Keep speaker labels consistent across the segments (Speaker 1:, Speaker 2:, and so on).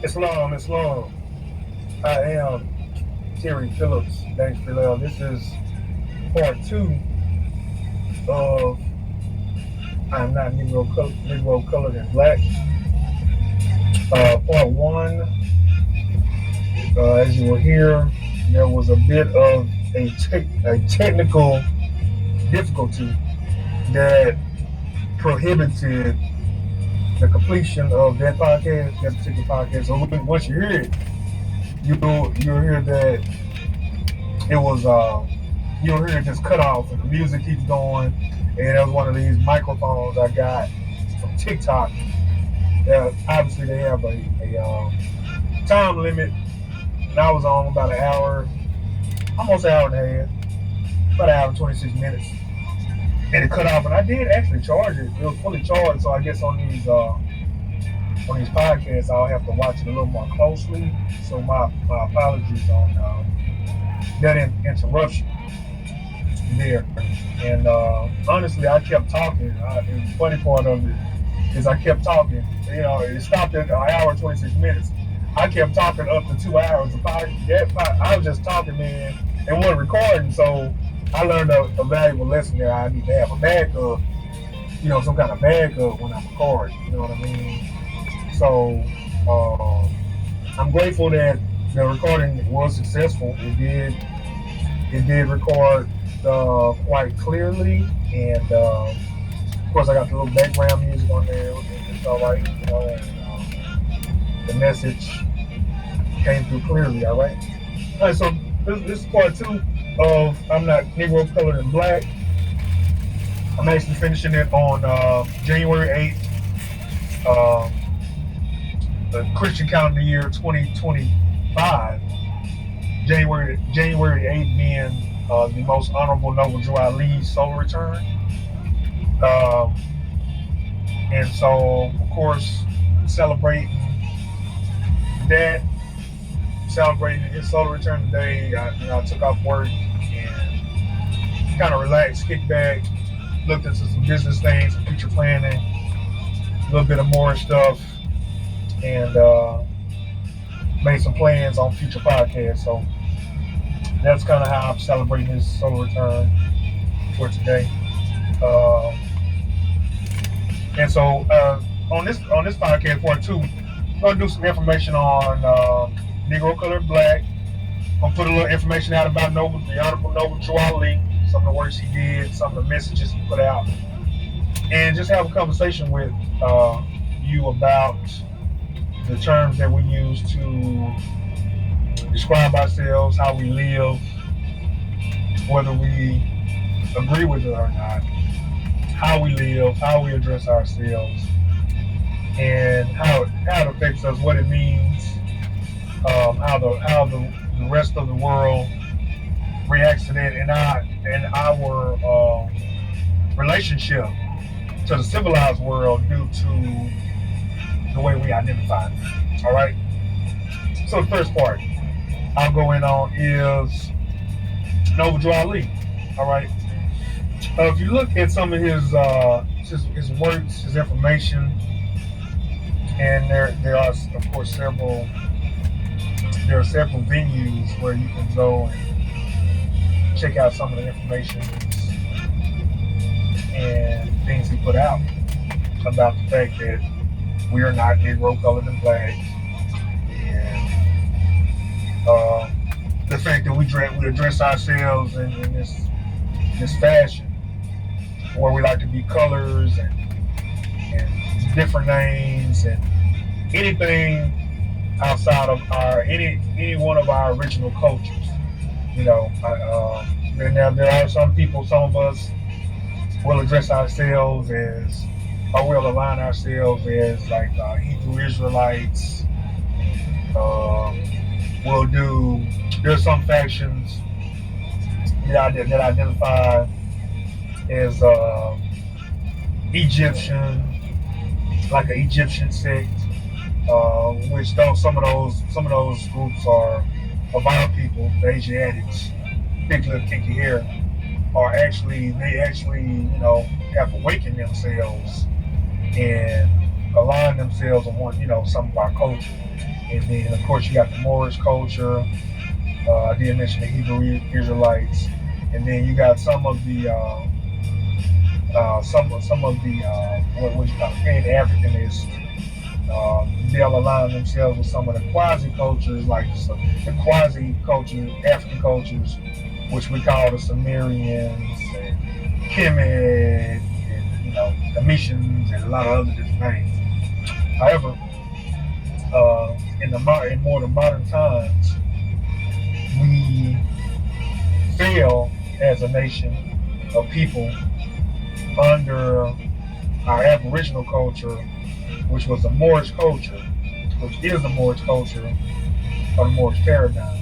Speaker 1: Islam. I am Terry Phillips. Thanks for that. This is part two of I'm Not Negro Colored and Black. Part one, as you will hear, there was a bit of a technical difficulty that prohibited the completion of that particular podcast. So once you hear it, you'll hear that it was you'll hear it just cut off and the music keeps going. And it was one of these microphones I got from TikTok. Obviously they have a time limit, and I was on about an hour, almost an hour and a half, about an hour and 26 minutes, and it cut off. And I did actually charge it; it was fully charged. So I guess on these podcasts, I'll have to watch it a little more closely. So my apologies on that interruption there. And honestly, I kept talking. The funny part of it is I kept talking. It stopped at an hour and 26 minutes. I kept talking up to 2 hours. I was just talking, man, and wasn't recording. So I learned a valuable lesson there. I need to have a backup, some kind of backup when I'm recording. You know what I mean? So I'm grateful that the recording was successful. It did record quite clearly, and of course I got the little background music on there. It's all right, and the message came through clearly. All right. All right. So this is part two of I'm Not Negro Colored and Black. I'm actually finishing it on January 8th, the Christian calendar year 2025. January 8th being the most honorable noble Joe I.S.L.A.'s solar return. And so, of course, celebrating his solar return today, I took off work and kind of relaxed, kicked back, looked into some business things, some future planning, a little bit of Mauris stuff, and made some plans on future podcasts. So that's kind of how I'm celebrating his solar return for today. And so on this podcast part two, I'm gonna do some information on Negro Colored Black. I'm gonna put a little information out about the Honorable Noble Joe I.S.L.A., some of the works he did, some of the messages he put out, and just have a conversation with you about the terms that we use to describe ourselves, how we live, whether we agree with it or not, how we live, how we address ourselves, and how it affects us, what it means, how the rest of the world reacts to that, and our relationship to the civilized world due to the way we identify. All right. So the first part I'll go in on is Noble Joe I.S.L.A. All right. If you look at some of his works, his information, and there are of course several venues where you can go and check out some of the information and things he put out about the fact that we are not Negro, colored, and black, and the fact that we address ourselves in this fashion, where we like to be colors and different names and anything outside of any one of our original cultures. And now there are some of us will address ourselves as, or will align ourselves as like Hebrew Israelites. There's some factions that identify as Egyptian, like an Egyptian sect, which some of those groups are of our people, the Asiatics, big lip, kinky hair, they actually have awakened themselves and align themselves on some of our culture. And then, of course, you got the Mauris culture. I did mention the Hebrew Israelites, and then you got some of the what you call Pan-Africanists. They'll align themselves with some of the quasi cultures, like the quasi cultures, African cultures, which we call the Sumerians and Kemet, and the Missions, and a lot of other different names. However, in more the modern times, we fail as a nation of people under our Aboriginal culture, which was the Moorish culture, which is the Moorish culture or the Moorish paradigm.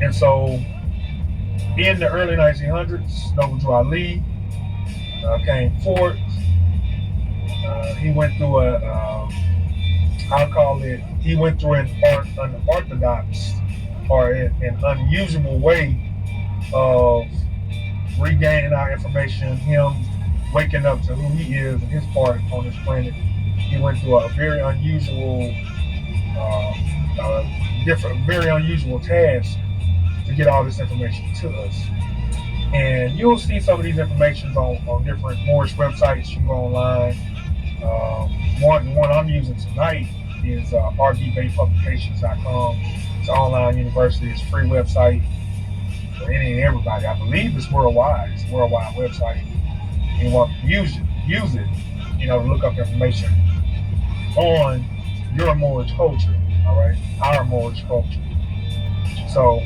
Speaker 1: And so, in the early 1900s, I.S.L.A.M came forth. He went through he went through an unorthodox or an unusual way of regaining our information, him waking up to who he is and his part on this planet. He went through a very unusual, very unusual task to get all this information to us. And you'll see some of these informations on different Moorish websites. You go online. One I'm using tonight is rdbaypublications.com. It's an online university. It's a free website for any and everybody. I believe it's worldwide. It's a worldwide website. Anyone can use it, to look up information on your Moorish culture, all right? Our Moorish culture. So,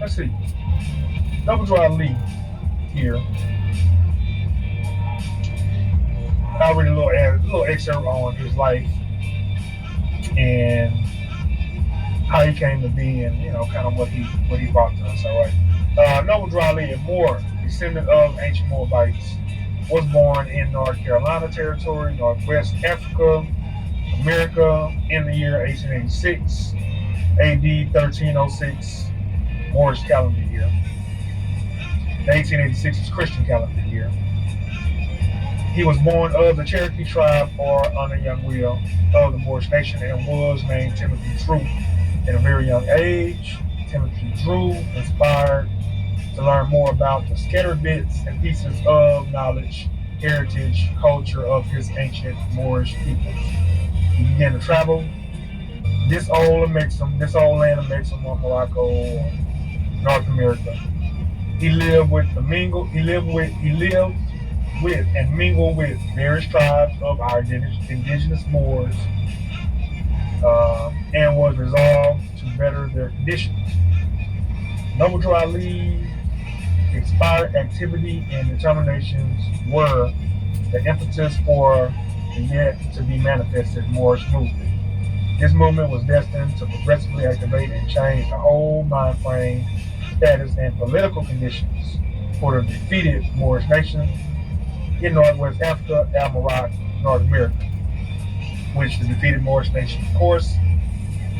Speaker 1: let's see. I.S.L.A.M here. I'll read a little excerpt on his life and how he came to be, and kind of what he brought to us. All right. I.S.L.A.M Moor, descendant of ancient Moabites, was born in North Carolina Territory, Northwest Africa, America, in the year 1886, A.D. 1306, Moorish calendar year. 1886 is Christian calendar year. He was born of the Cherokee tribe, or Anayanguia, of the Moorish nation, and was named Timothy Drew at a very young age. Timothy Drew inspired to learn more about the scattered bits and pieces of knowledge, heritage, culture of his ancient Moorish peoples. He began to travel this old land of Mexico, or Morocco, or North America. He lived with and mingled with various tribes of our indigenous Moors, and was resolved to better their conditions. I.S.L.A.M inspired activity and determinations were the impetus for the yet to be manifested Moorish movement. This movement was destined to progressively activate and change the whole mind frame, status, and political conditions for the defeated Moorish nation in Northwest Africa, Al-Morocco, North America, which the defeated Moorish nation, of course,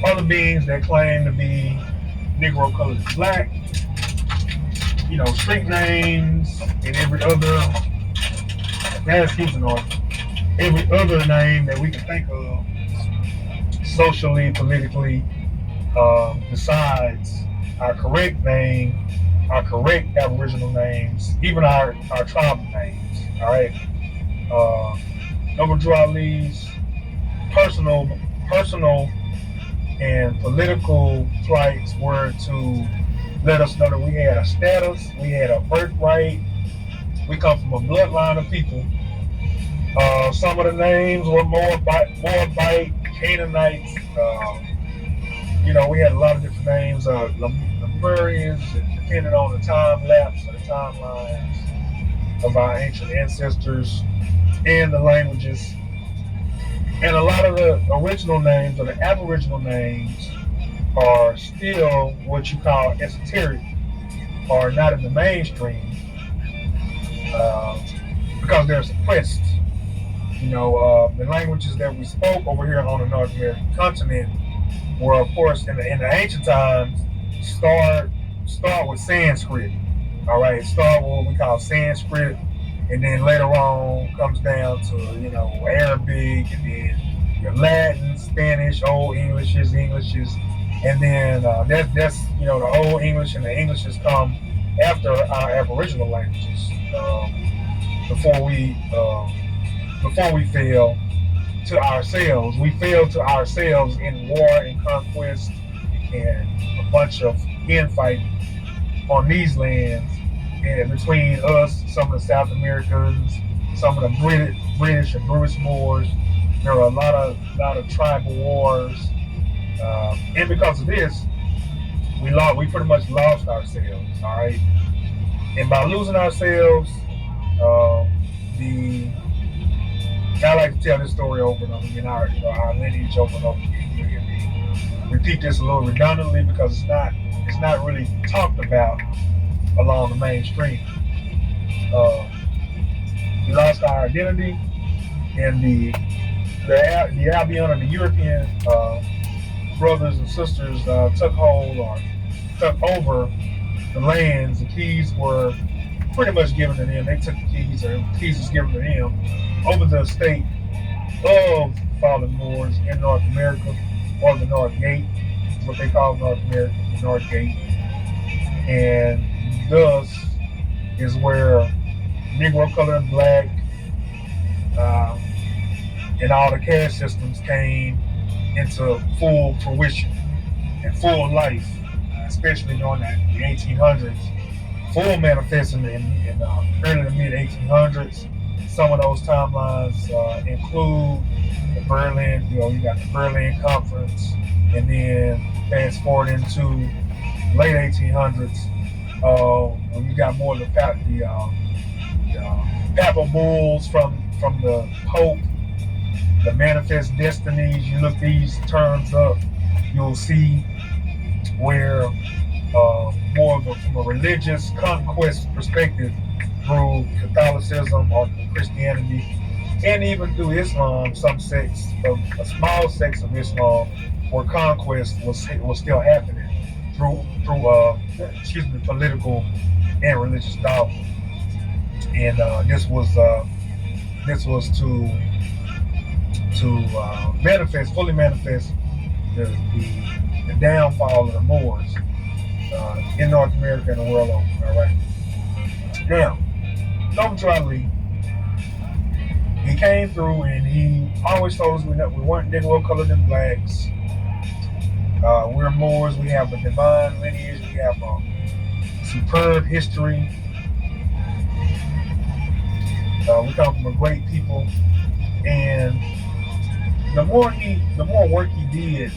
Speaker 1: are the beings that claim to be Negro, colored, black, street names, and every other name that we can think of, socially, politically, besides our correct name, our correct Aboriginal names, even our tribal names. All right. I.S.L.A.'s personal and political plights were to let us know that we had a status, we had a birthright. We come from a bloodline of people. Some of the names were Moabite, Canaanites. We had a lot of different names. Lemurians, depending on the time lapse or the timelines of our ancient ancestors and the languages. And a lot of the original names, or the Aboriginal names, are still what you call esoteric, or not in the mainstream, because they're suppressed. The languages that we spoke over here on the North American continent were, of course, in the ancient times, start with Sanskrit. All right, start with what we call Sanskrit, and then later on comes down to Arabic, and then your Latin, Spanish, Old Englishes, and then that's the Old English and the Englishes come after our Aboriginal languages. Before we fail to ourselves, we fail to ourselves in war and conquest and a bunch of infighting on these lands, and between us, some of the South Americans, some of the British and British Moors. There were a lot of tribal wars, and because of this, we pretty much lost ourselves. All right, and by losing ourselves, I like to tell this story over and over again, our lineage over and over again. You hear me repeat this a little redundantly because it's not really talked about along the mainstream. We lost our identity, and the Albion and the European brothers and sisters took over the lands. The keys were pretty much given to them. They took the keys, or the keys was given to them over the estate of fallen Moors in North America, or the North Gate, is what they call North America, the North Gate. And thus is where Negro, color, and black, and all the caste systems came into full fruition and full life, especially during the 1800s. Full manifesting in early to mid 1800s. Some of those timelines include the Berlin, you got the Berlin Conference, and then fast forward into late 1800s, when you got more of the papal bulls from the Pope, the manifest destinies. You look these terms up, you'll see where more from a religious conquest perspective through Catholicism or Christianity, and even through Islam, a small sects of Islam, where conquest was still happening through political and religious dogma. And this was to fully manifest the downfall of the Moors in North America and the world over. All right. Now, Septentrionalis, he came through and he always told us we weren't Negro, colored, and blacks. We're Moors. We have a divine lineage. We have a superb history. We come from a great people, and the more work he did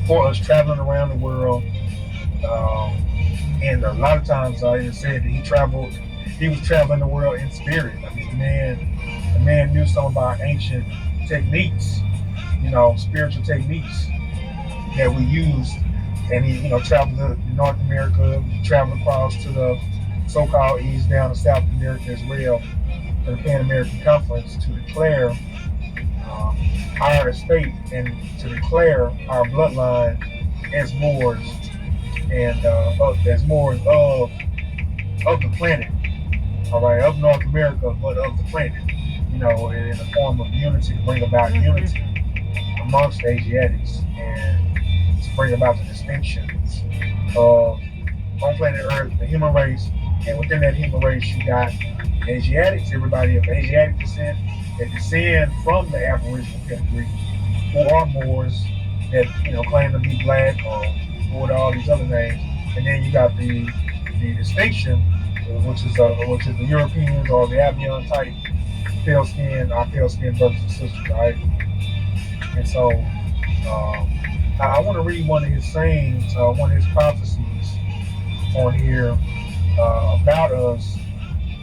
Speaker 1: for us traveling around the world, and a lot of times it said that he was traveling the world in spirit. I mean, the man knew some of our ancient techniques, spiritual techniques that we used, and he, traveled to North America, traveled across to the so-called east down to South America as well, to the Pan American Conference, to declare our estate and to declare our bloodline as Moors, and as Moors of the planet, all right, of North America, but of the planet, in a form of unity, to bring about unity amongst Asiatics, and to bring about the distinctions of, on planet Earth, the human race, and within that human race, you got Asiatics, everybody of Asiatic descent that descend from the Aboriginal pedigree, who are Moors that claim to be black or all these other names, and then you got the distinction, which is the Europeans or the Albion type pale skin brothers and sisters, right? And so I want to read one of his sayings, one of his prophecies on here about us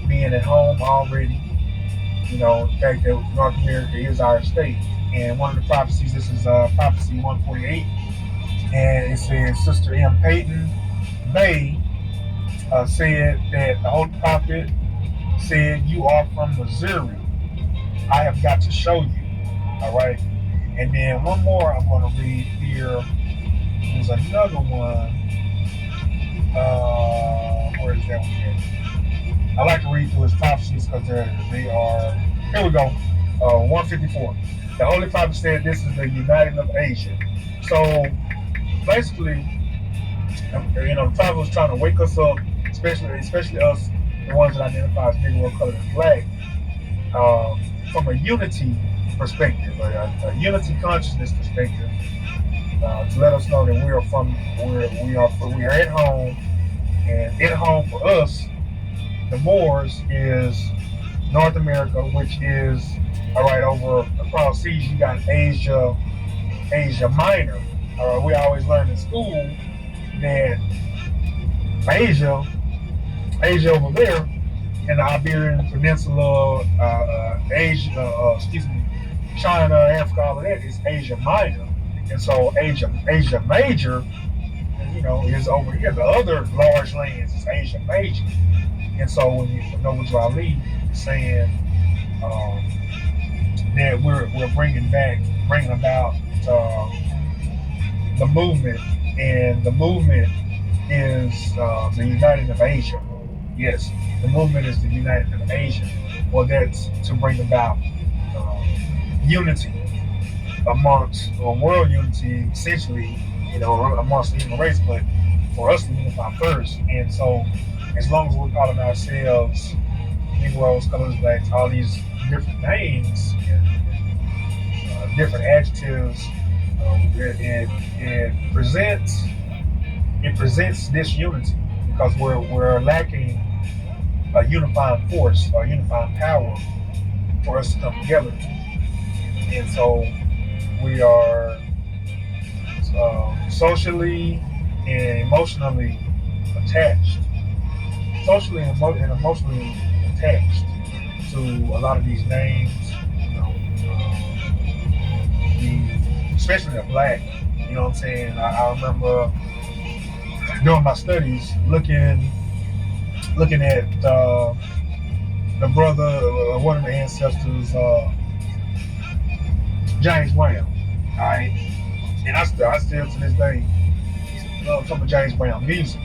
Speaker 1: being at home already. The fact that North America is our state. And one of the prophecies, this is prophecy 148, and it says, Sister M. Peyton Bay said that the Holy Prophet said, "You are from Missouri. I have got to show you." All right. And then one more I'm going to read here. There's another one. Where is that one at? I like to read through his prophecies because they are, here we go, 154. The Holy Father said this is the uniting of Asia. So basically, the Father was trying to wake us up, especially us, the ones that identify as Negro, colored, and black, from a unity perspective, a unity consciousness perspective, to let us know that we are at home, and at home for us, the Moors is North America, which is all right over across seas. You got Asia Minor. We always learn in school that Asia over there in the Iberian Peninsula, China, Africa, all of that is Asia Minor, and so Asia Major, is over here. The other large lands is Asia Major, and so when I.S.L.A.M is saying that we're bringing about the movement, and the movement is the uniting of Asia. Yes, the movement is the uniting of Asia. Well, that's to bring about unity amongst, or world unity, essentially, amongst the human race, but for us to unify first. And so, as long as we're calling ourselves Negroes, colors, blacks, all these different names and different adjectives, it presents this unity, because we're lacking a unifying force or unifying power for us to come together. And so we are socially and emotionally attached, to a lot of these names, especially the black. You know what I'm saying? I remember doing my studies, looking at the brother, one of my ancestors, James Brown. All right, and I still to this day love some of James Brown music.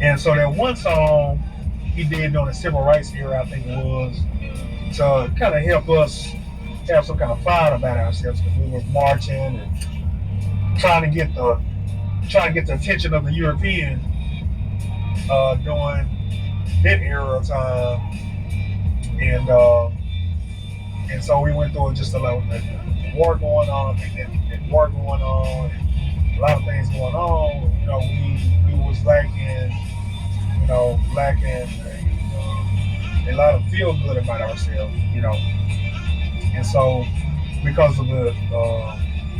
Speaker 1: And so that one song he did during the civil rights era, I think it was, to kind of help us have some kind of pride about ourselves, because we were marching and trying to get the attention of the European during that era of time, and so we went through just a lot of war going on, and war going on, and a lot of things going on. We was lacking a lot of feel good about ourselves, and so because of the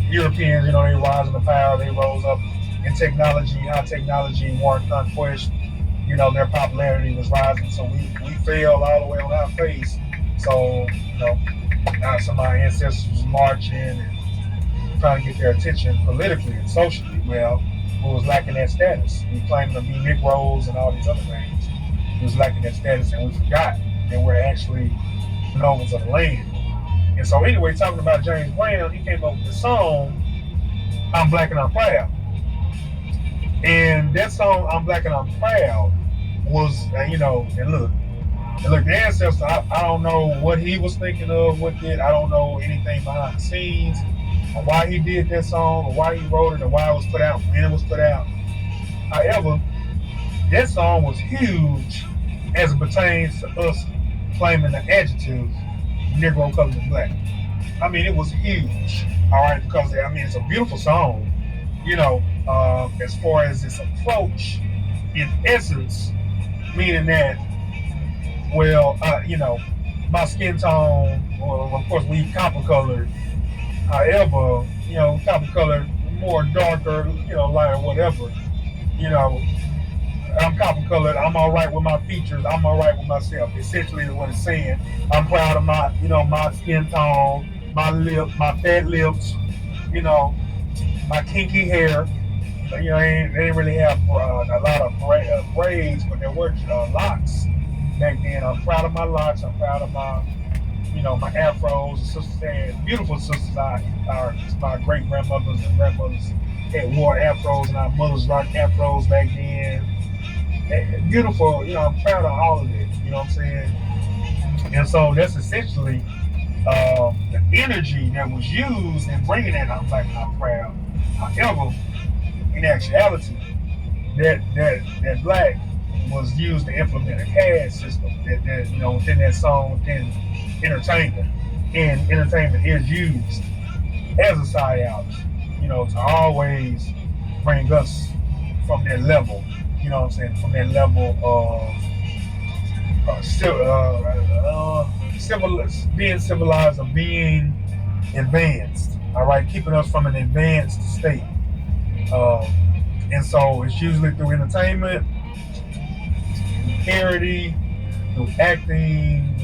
Speaker 1: Europeans, they rise in the power, they rose up in technology, high technology, war and conquest, their popularity was rising, so we fell all the way on our face. So, some of our ancestors was marching and trying to get their attention politically and socially. Well, we was lacking that status. We claimed to be Negroes and all these other things. We was lacking that status, and we forgot that we're actually nobles of the land. And so anyway, talking about James Brown, he came up with the song, I'm Black and I'm Proud. And that song, I'm Black and I'm Proud, was, and look, the ancestor, I don't know what he was thinking of with it. I don't know anything behind the scenes, or why he did that song, or why he wrote it, or why it was put out, when it was put out. However, that song was huge as it pertains to us claiming the adjectives Negro, colored, and black. I mean, it was huge, all right, because, it's a beautiful song, as far as its approach, in essence, meaning that, well, my skin tone, well, of course, we copper colored. However, copper colored, more darker, lighter, whatever. I'm copper colored. I'm all right with my features. I'm all right with myself. Essentially, is what it's saying. I'm proud of my, my skin tone, my fat lips, my kinky hair. They didn't really have a lot of braids, but there were locks back then. I'm proud of my locks. I'm proud of my, my afros. The sisters had beautiful sisters. My great grandmothers and grandmothers had wore afros, and our mothers rocked afros back then. And beautiful. I'm proud of all of it. You know what I'm saying? And so that's essentially the energy that was used in bringing that black crowd. However, in actuality, that black was used to implement a caste system that within that song, within entertainment. And entertainment is used as a psyop, to always bring us from that level, from that level of being civilized or being advanced, all right, keeping us from an advanced state. And so it's usually through entertainment, through parody, through acting,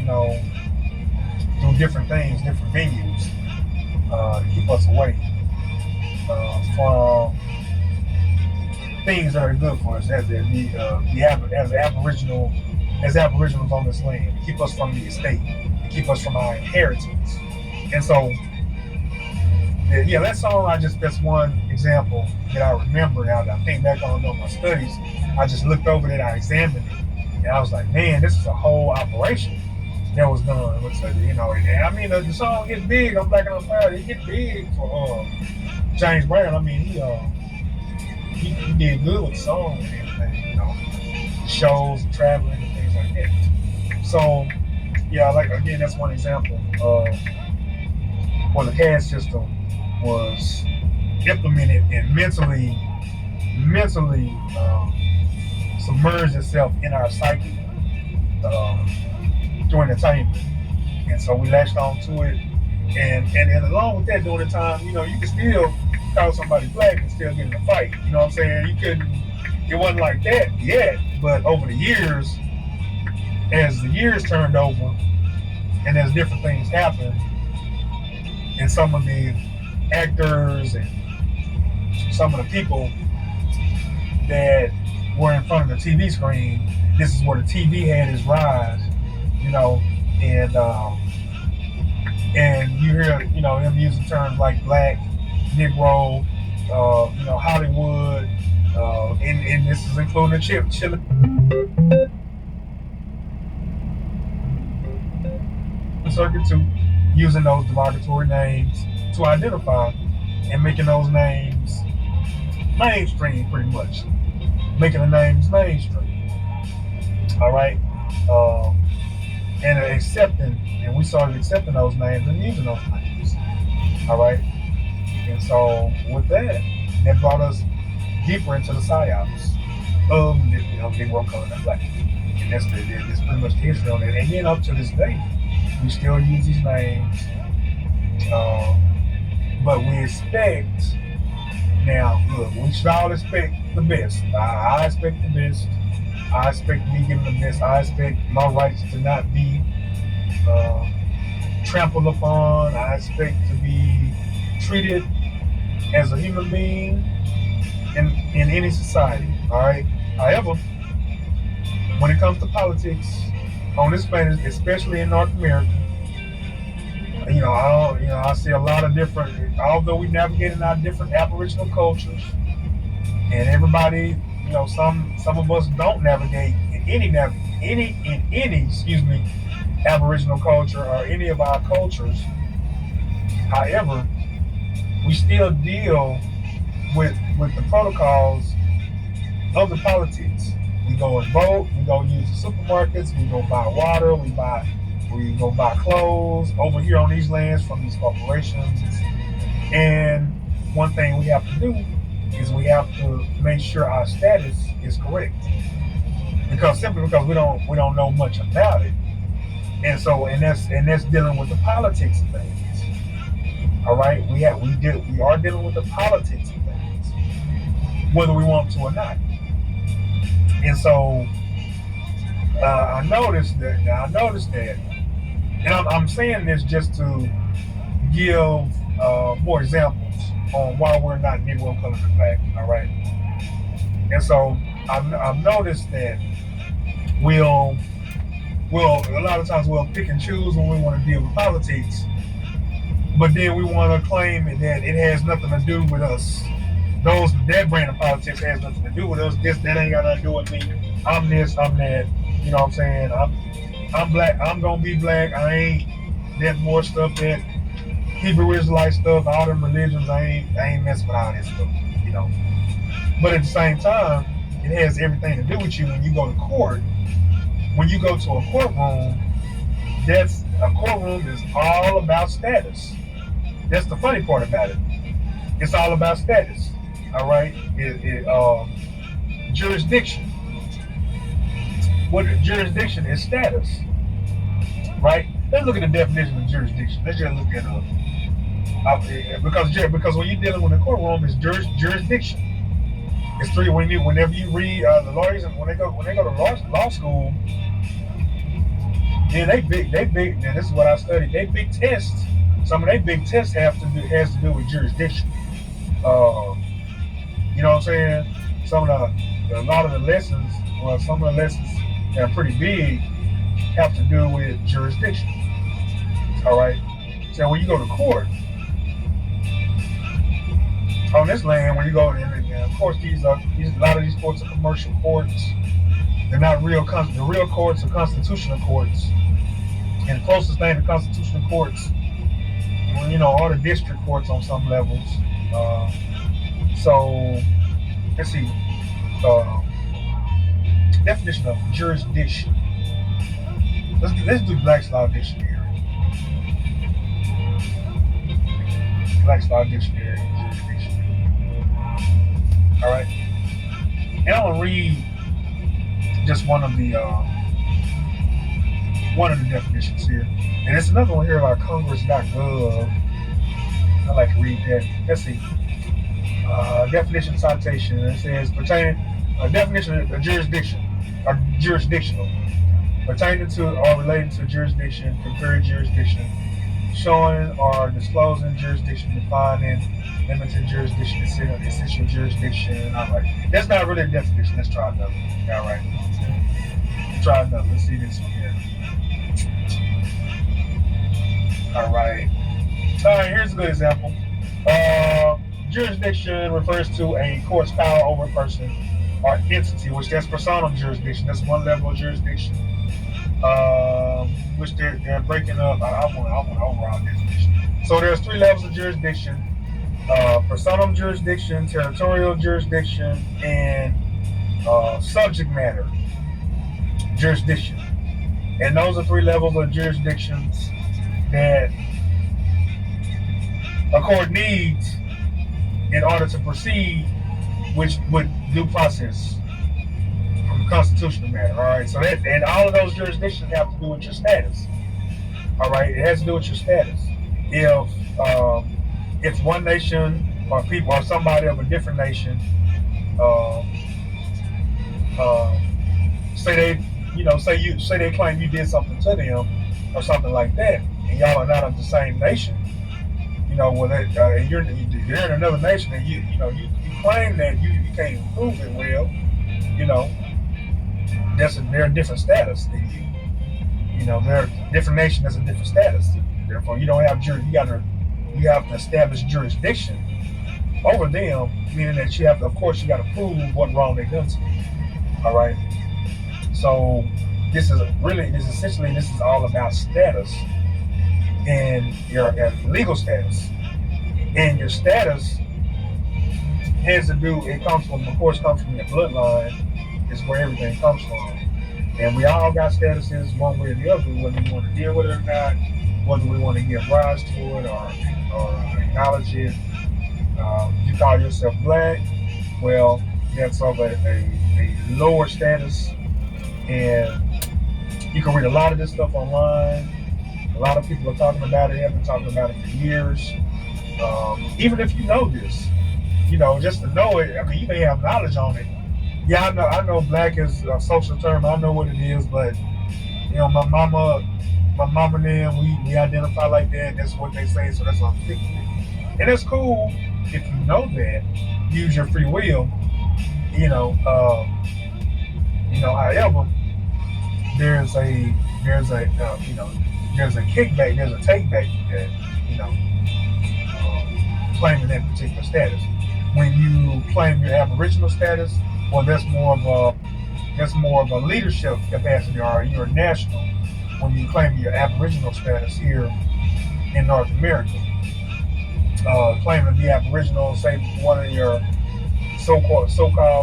Speaker 1: through different things, different venues, to keep us away from things that are good for us as aboriginals on this land, to keep us from the estate, to keep us from our inheritance. And so, that song, that's one example that I remember now that I think back on my studies. I just looked over it, I examined it, and I was like, man, this is a whole operation that was done with and I mean, the song gets big. I'm Black and I'm Proud. It gets big for James Brown. I mean, he did good with the song and everything, shows, traveling, and things like that. So, again, that's one example of where the caste system was implemented and mentally submerged itself in our psyche through entertainment. And so we latched on to it. And along with that, during the time, you can still call somebody black and still get in a fight. You know what I'm saying? It wasn't like that yet, but over the years, as the years turned over and as different things happened, and some of the actors and some of the people that were in front of the TV screen, this is where the TV had its rise, and you hear, them using terms like black, Negro, Hollywood, and this is including the chili circuit too, using those derogatory names to identify and making those names mainstream, pretty much. Making the names mainstream. All right? And we started accepting those names and using those names. All right? And so with that brought us deeper into the psyops of Negro, color, and black. And that's pretty much the history on it. And then up to this day, we still use these names, but we expect, now look, we should all expect the best. I expect the best. I expect to be given the best. I expect my rights to not be trampled upon. I expect to be treated as a human being in any society, all right? However, when it comes to politics on this planet, especially in North America, I see a lot of different, although we navigate in our different Aboriginal cultures, and everybody, some of us don't navigate in any Aboriginal culture or any of our cultures. However, we still deal with the protocols of the politics. We go and vote, we go use the supermarkets, we go buy water, we go buy clothes over here on these lands from these corporations. And one thing we have to do is we have to make sure our status is correct. Simply because we don't know much about it. And so that's dealing with the politics of things. All right? We are dealing with the politics of things, whether we want to or not. And so I noticed that, and I'm saying this just to give more examples on why we're not Negro, color, and black. All right. And so I've noticed that we'll a lot of times we'll pick and choose when we want to deal with politics, but then we want to claim that it has nothing to do with us. That brand of politics has nothing to do with us. That ain't got nothing to do with me. I'm this, I'm that. You know what I'm saying? I'm black. I'm gonna be black. I ain't that more stuff, that Hebrew Israelite stuff, all them religions. I ain't messing with all that stuff, you know. But at the same time, it has everything to do with you when you go to court. When you go to a courtroom, a courtroom is all about status. That's the funny part about it. It's all about status. All right. Jurisdiction. What jurisdiction is status, right? Let's look at the definition of jurisdiction. Let's just look at because when you're dealing with a courtroom, it's jurisdiction. It's three. Whenever you read the lawyers, and when they go to law school, then they big. And this is what I studied. They big tests. Some of their big tests has to do with jurisdiction. You know what I'm saying? A lot of the lessons, well, some of the lessons that are pretty big have to do with jurisdiction. All right. So when you go to court on this land, when you go, and of course, a lot of these courts are commercial courts. They're not real. The real courts are constitutional courts, and the closest thing to constitutional courts, you know, are the district courts on some levels. So let's see. Definition of jurisdiction. Let's do Black's Law Dictionary. Black's Law Dictionary, jurisdiction. All right. And I'm gonna read just one of the definitions here. And it's another one here about Congress.gov. I like to read that. Let's see. Definition citation. It says pertaining definition of jurisdiction or jurisdictional, pertaining to or relating to jurisdiction, conferring jurisdiction, showing or disclosing jurisdiction, defining, limiting jurisdiction, essential jurisdiction. All right, that's not really a definition. Let's try another. All right, try another. Let's see this one here. All right. Here's a good example. Jurisdiction refers to a court's power over a person or entity, which that's personal jurisdiction. That's one level of jurisdiction, which they're breaking up. I want an overall definition. So there's three levels of jurisdiction: personal jurisdiction, territorial jurisdiction, and subject matter jurisdiction. And those are three levels of jurisdictions that a court needs in order to proceed, which would due process from constitutional matter. All right, so that, and all of those jurisdictions have to do with your status. All right, it has to do with your status. If one nation or people or somebody of a different nation, say they claim you did something to them or something like that, and y'all are not of the same nation. You know, well, you're in another nation, and you claim that you can't prove it. Well, you know, they're a different status than you. You know, they're a different nation. That's a different status. Therefore, you don't have you have to establish jurisdiction over them, meaning that you got to prove what wrong they done to you. All right. So this is all about status. And your legal status, and your status has to do. It comes from your bloodline. Is where everything comes from, and we all got statuses one way or the other, whether we want to deal with it or not, whether we want to give rise to it or acknowledge it. You call yourself black, well, that's of a lower status, and you can read a lot of this stuff online. A lot of people are talking about it, have been talking about it for years. Even if you know this, just to know it, I mean, you may have knowledge on it. Yeah, I know black is a social term. I know what it is, but, my mama and them, we identify like that. That's what they say, so that's what I'm thinking. And it's cool if you know that. Use your free will, however, there's a kickback, there's a takeback that, claiming that particular status. When you claim your Aboriginal status, well, that's more of a leadership capacity, or you're national. When you claim your Aboriginal status here in North America, claiming to be Aboriginal, say one of your so-called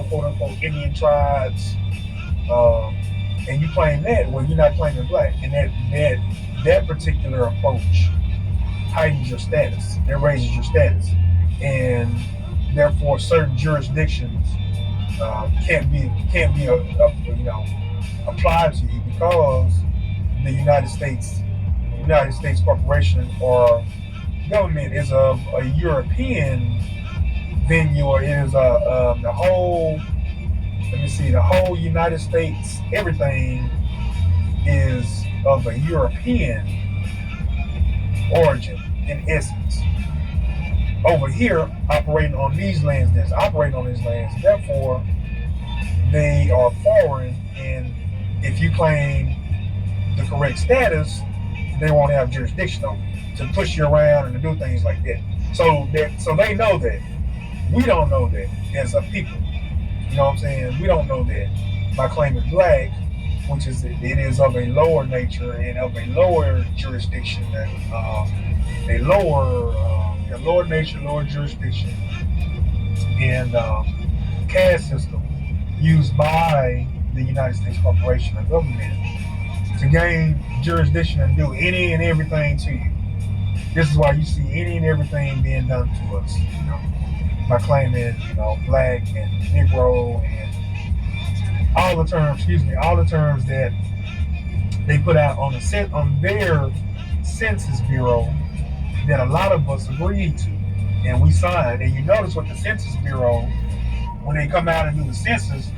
Speaker 1: quote-unquote Indian tribes, and you claim that, well, you're not claiming black, and that particular approach heightens your status, it raises your status, and therefore certain jurisdictions can't be applied to you because the United States corporation or government is a European venue, or is the whole. Let me see. The whole United States, everything is of a European origin in essence. Over here, operating on these lands, therefore they are foreign, and if you claim the correct status, they won't have jurisdiction over you to push you around and to do things like that. So they know that. We don't know that as a people. You know what I'm saying? We don't know that by claiming black, which is it is of a lower nature and of a lower jurisdiction, than a lower nature, lower jurisdiction, and caste system used by the United States corporation and government to gain jurisdiction and do any and everything to you. This is why you see any and everything being done to us, by claiming, black and Negro and all the terms that they put out on their Census Bureau that a lot of us agreed to and we signed. And you notice with the Census Bureau, when they come out and do the census,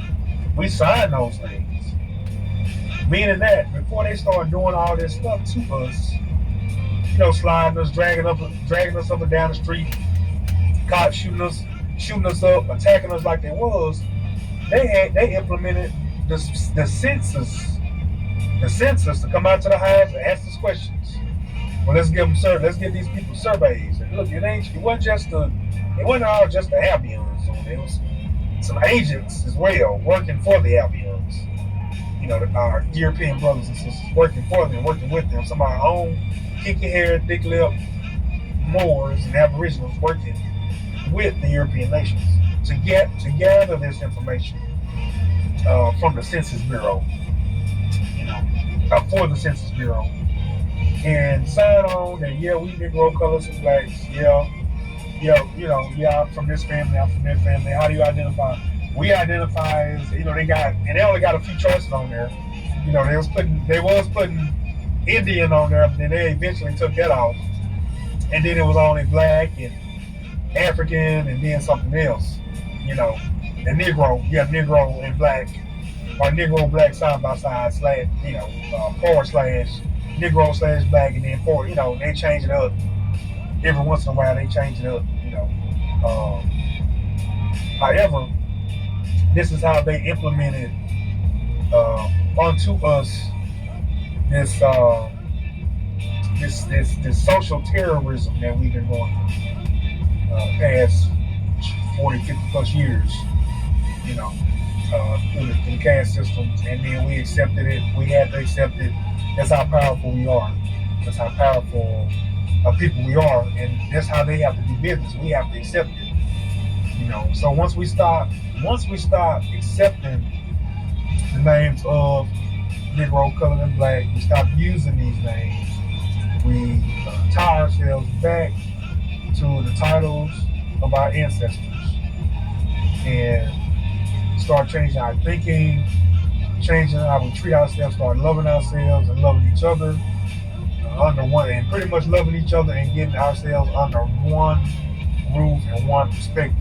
Speaker 1: we sign those things. Meaning that before they start doing all this stuff to us, sliding us, dragging us up and down the street, cops shooting us up, attacking us like they was, they implemented the census to come out to the hives and ask us questions. Well, let's give these people surveys. And look, it wasn't all just the Albions. There was some agents as well working for the Albions. Our European brothers and sisters working for them, working with them. Some of our own kinky-haired, thick-lipped Moors and Aboriginals working with the European nations to gather this information from the Census Bureau, for the Census Bureau, and sign on that we Negro, colors, and blacks, I'm from this family, I'm from that family. How do you identify? We identify as, they only got a few choices on there. They was putting Indian on there, but then they eventually took that off, and then it was only black and African, and then something else, and Negro and black, or Negro black side by side, / Negro / black, and then they change it up every once in a while. They change it up, However, this is how they implemented onto us this social terrorism that we've been going through past 40, 50 plus years, through the caste systems, and then we accepted it. We had to accept it. That's how powerful we are. That's how powerful of people we are, and that's how they have to do business. We have to accept it. So once we stop accepting the names of Negro, colored, and black, we stop using these names. We tie ourselves back to the titles of our ancestors and start changing our thinking, changing how we treat ourselves, start loving ourselves and loving each other under one, and pretty much loving each other and getting ourselves under one roof and one perspective.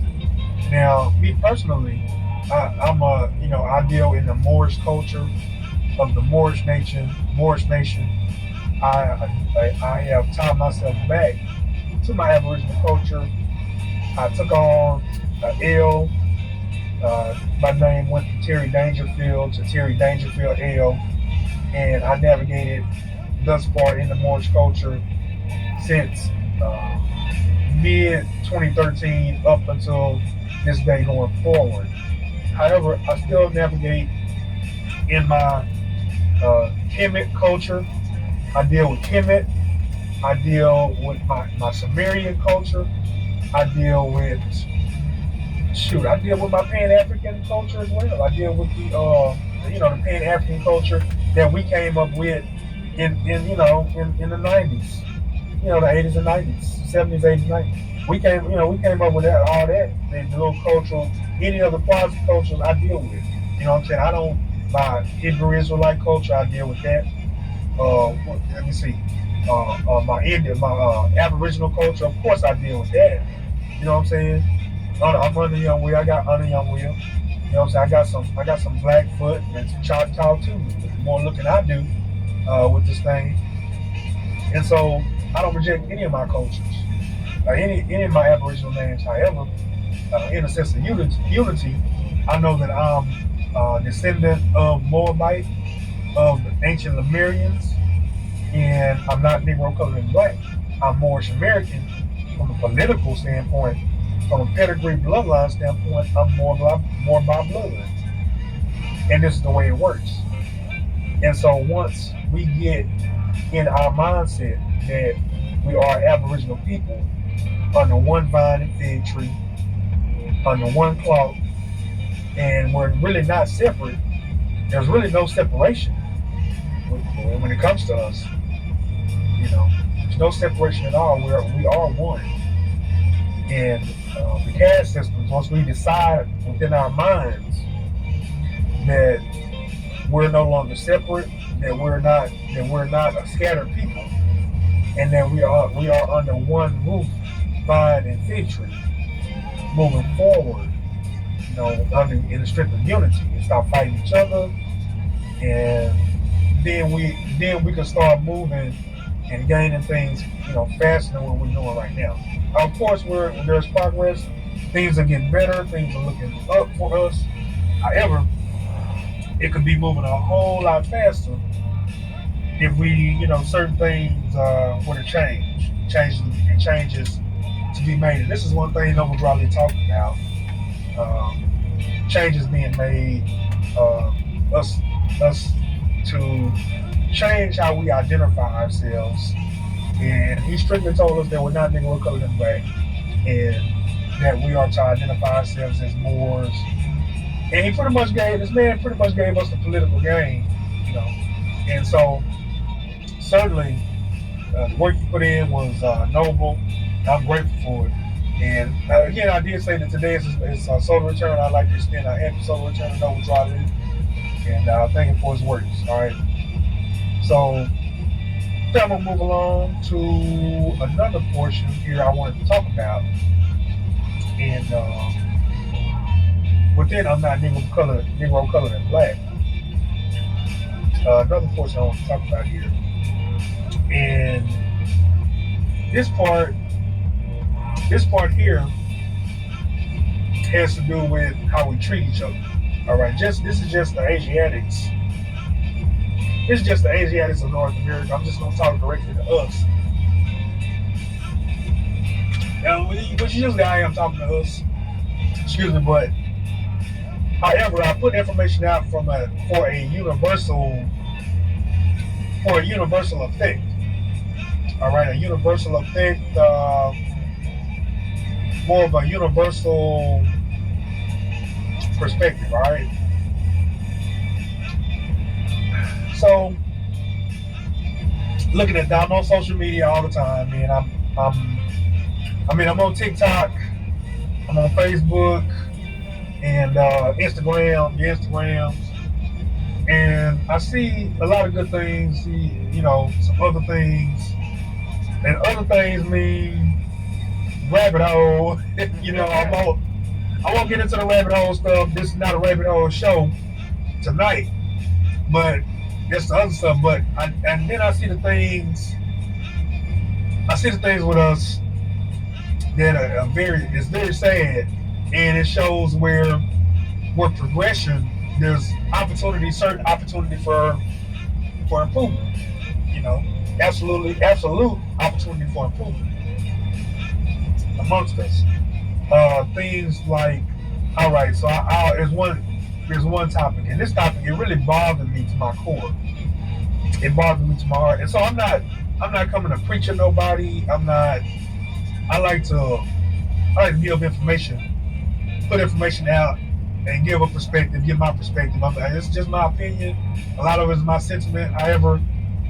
Speaker 1: Now, me personally, I deal in the Moorish culture of the Moorish nation. I have tied myself back to my Aboriginal culture. I took on L. My name went from Terry Dangerfield to Terry Dangerfield L. And I navigated thus far in the Moorish culture since mid 2013 up until this day going forward. However, I still navigate in my Kemet culture. I deal with Kemet, I deal with my Sumerian culture. I deal with I deal with my Pan African culture as well. I deal with the Pan African culture that we came up with in the 90s, the 80s and 90s, 70s, 80s, 90s. We came up with all that, the little cultural, any other parts of cultures I deal with. You know what I'm saying? I don't, my Hebrew Israelite culture, I deal with that. Let me see. My Aboriginal culture, of course, I deal with that. You know what I'm saying? I'm under Young Will. I got under Young Will. You know what I'm saying? I got some Blackfoot and some Choctaw too. The more looking I do with this thing, and so I don't reject any of my cultures, any of my Aboriginal names. However, in a sense of unity, I know that I'm a descendant of Moabite, of the ancient Lemurians, and I'm not Negro, colored, and black. I'm Moorish American from a political standpoint. From a pedigree bloodline standpoint, I'm more by blood, and this is the way it works. And so once we get in our mindset that we are Aboriginal people under one vine and fig tree, under one cloth, and we're really not separate. There's really no separation when it comes to us. There's no separation at all. We are one. And the caste systems, once we decide within our minds that we're no longer separate, that we're not a scattered people, and that we are under one roof, vine and fig tree, moving forward, in the strength of unity, and stop fighting each other, and then we can start moving and gaining things, faster than what we're doing right now. Of course, there's progress. Things are getting better. Things are looking up for us. However, it could be moving a whole lot faster if certain things were to changes to be made. And this is one thing Noble Bradley talked about. Changes being made, us to change how we identify ourselves. And he strictly told us that we're not Negro, colored, and black, and that we are to identify ourselves as Moors. And this man pretty much gave us the political game, And so certainly the work he put in was noble. I'm grateful for it. And again, I did say that today is solar return. I'd like to extend our happy solar return to Noble Bradley, and thank him for his works. All right. So I'm gonna move along to another portion here I wanted to talk about, and within I'm not Negro, colored, and black. Another portion I want to talk about here, and this part here has to do with how we treat each other. All right, this is just the Asiatics. This is just the Asiatics of North America. I'm just going to talk directly to us. Which usually I am talking to us. Excuse me, but however, I put information out for a universal effect. All right, a universal effect, more of a universal perspective. All right. So, looking at that, I'm on social media all the time, man. I'm on TikTok, I'm on Facebook, and Instagram, the Instagrams, and I see a lot of good things. See, some other things, and other things mean rabbit hole. I won't get into the rabbit hole stuff. This is not a rabbit hole show tonight, but that's the other stuff. But and then I see the things with us that are it's very sad, and it shows where progression, there's certain opportunity for improvement. Absolute opportunity for improvement amongst us. Things like, all right, so there's one topic, and this topic, it really bothered me to my core. It bothered me to my heart, and so I'm not I'm not coming to preach to nobody. I'm not. I like to give information, put information out, and give a perspective, give my perspective. It's just my opinion. A lot of it is my sentiment. However,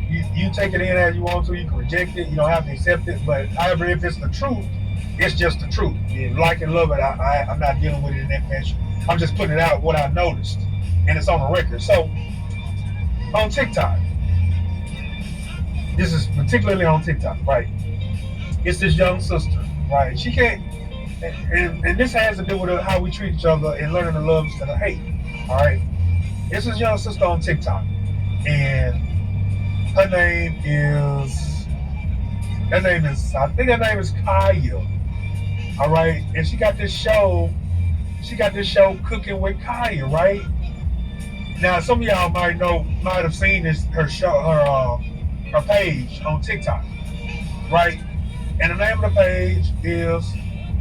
Speaker 1: you take it in as you want to. You can reject it. You don't have to accept it. But however, if it's the truth, it's just the truth. You like and love it. I'm not dealing with it in that fashion. I'm just putting it out what I noticed, and it's on the record. So on TikTok, this is particularly on TikTok, right? It's this young sister, right? She can't, and this has to do with how we treat each other and learning to love instead of hate. All right, it's this young sister on TikTok, and her name is, I think her name is Kaya. All right, and she got this show. She got this show, Cooking with Kaya, right? Now, some of y'all might have seen this her show, her page on TikTok, right? And the name of the page is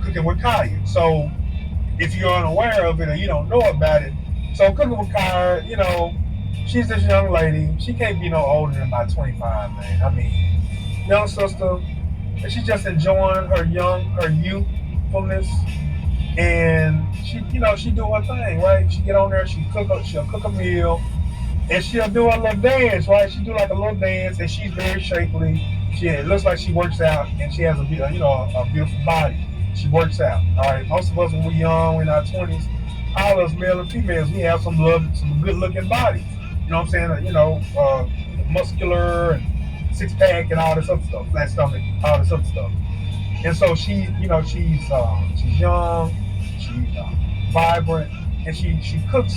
Speaker 1: Cooking with Kaya. So if you're unaware of it or you don't know about it, so Cooking with Kaya, she's this young lady. She can't be no older than about 25, man. I mean, young sister, and she's just enjoying her youthfulness, and she do her thing, right? She get on there, she'll cook a meal, and she'll do a little dance, right? She do like a little dance, and she's very shapely. It looks like she works out, and she has a beautiful body. She works out. All right. Most of us, when we're young, we're in our 20s, all of us, male and females, we have some good looking bodies. You know what I'm saying? Muscular and six pack and all this other stuff, flat stomach, all this other stuff. And so she's young, she's vibrant, and she cooks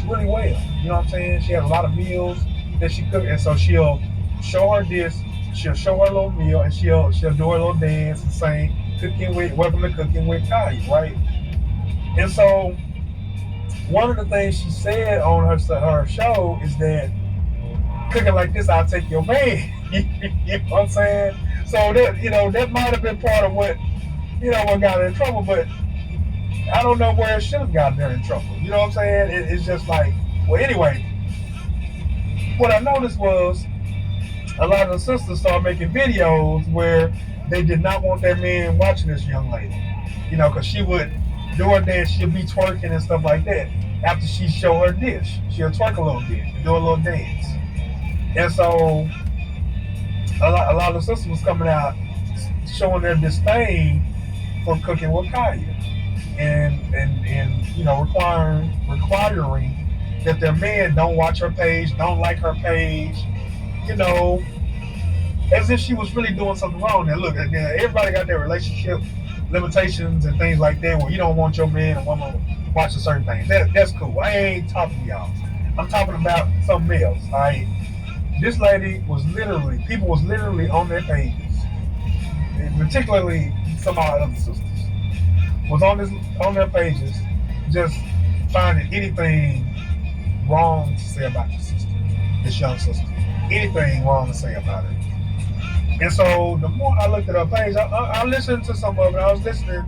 Speaker 1: really well. You know what I'm saying? She has a lot of meals that she cooks, and so she'll show her this, she'll show her little meal, and she'll do her little dance and sing, welcome to Cooking with Kaya, right? And so one of the things she said on her show is that cooking like this, I'll take your man. You know what I'm saying? So that might have been part of what got her in trouble, but I don't know where it should have gotten her in trouble. You know what I'm saying? It's just like, well, anyway, what I noticed was a lot of the sisters started making videos where they did not want their men watching this young lady, because she would do her dance, she'll be twerking and stuff like that. After she show her dish, she'll twerk a little bit, do a little dance, and so a lot of the sisters was coming out showing their disdain for Cooking with Kaya, and requiring that their men don't watch her page, don't like her page, as if she was really doing something wrong. Now look, everybody got their relationship limitations and things like that where you don't want your man and woman watching certain things. That's cool. I ain't talking to y'all. I'm talking about something else. All right. This lady people was literally on their pages, and particularly some of our other sisters, was on their pages, just finding anything wrong to say about this young sister, anything wrong to say about her. And so the more I looked at her page, I listened to some of it. I was listening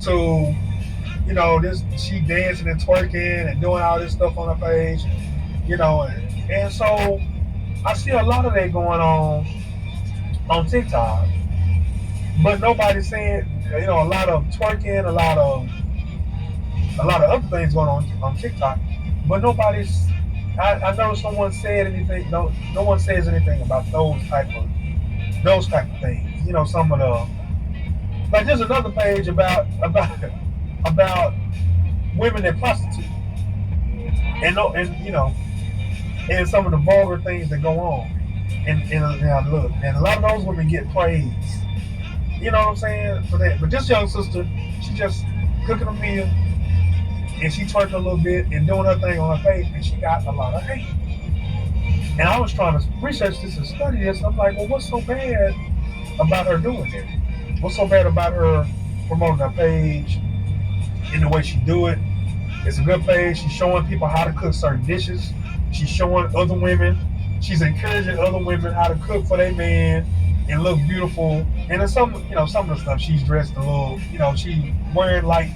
Speaker 1: to, she dancing and twerking and doing all this stuff on her page, and so I see a lot of that going on TikTok, but nobody's saying, a lot of twerking, a lot of other things going on TikTok, but nobody's. I know someone said anything. No one says anything about those type of things. Some of the, like, there's another page about women that prostitute, and and some of the vulgar things that go on, and look, and a lot of those women get praised. You know what I'm saying? For that. But this young sister, she just cooking a meal, and she twerked a little bit and doing her thing on her page, and she got a lot of hate. And I was trying to research this and study this. I'm like, well, what's so bad about her doing it? What's so bad about her promoting her page in the way she do it? It's a good page. She's showing people how to cook certain dishes. She's showing other women. She's encouraging other women how to cook for their man and look beautiful. And then some of the stuff, she's dressed a little, she wearing like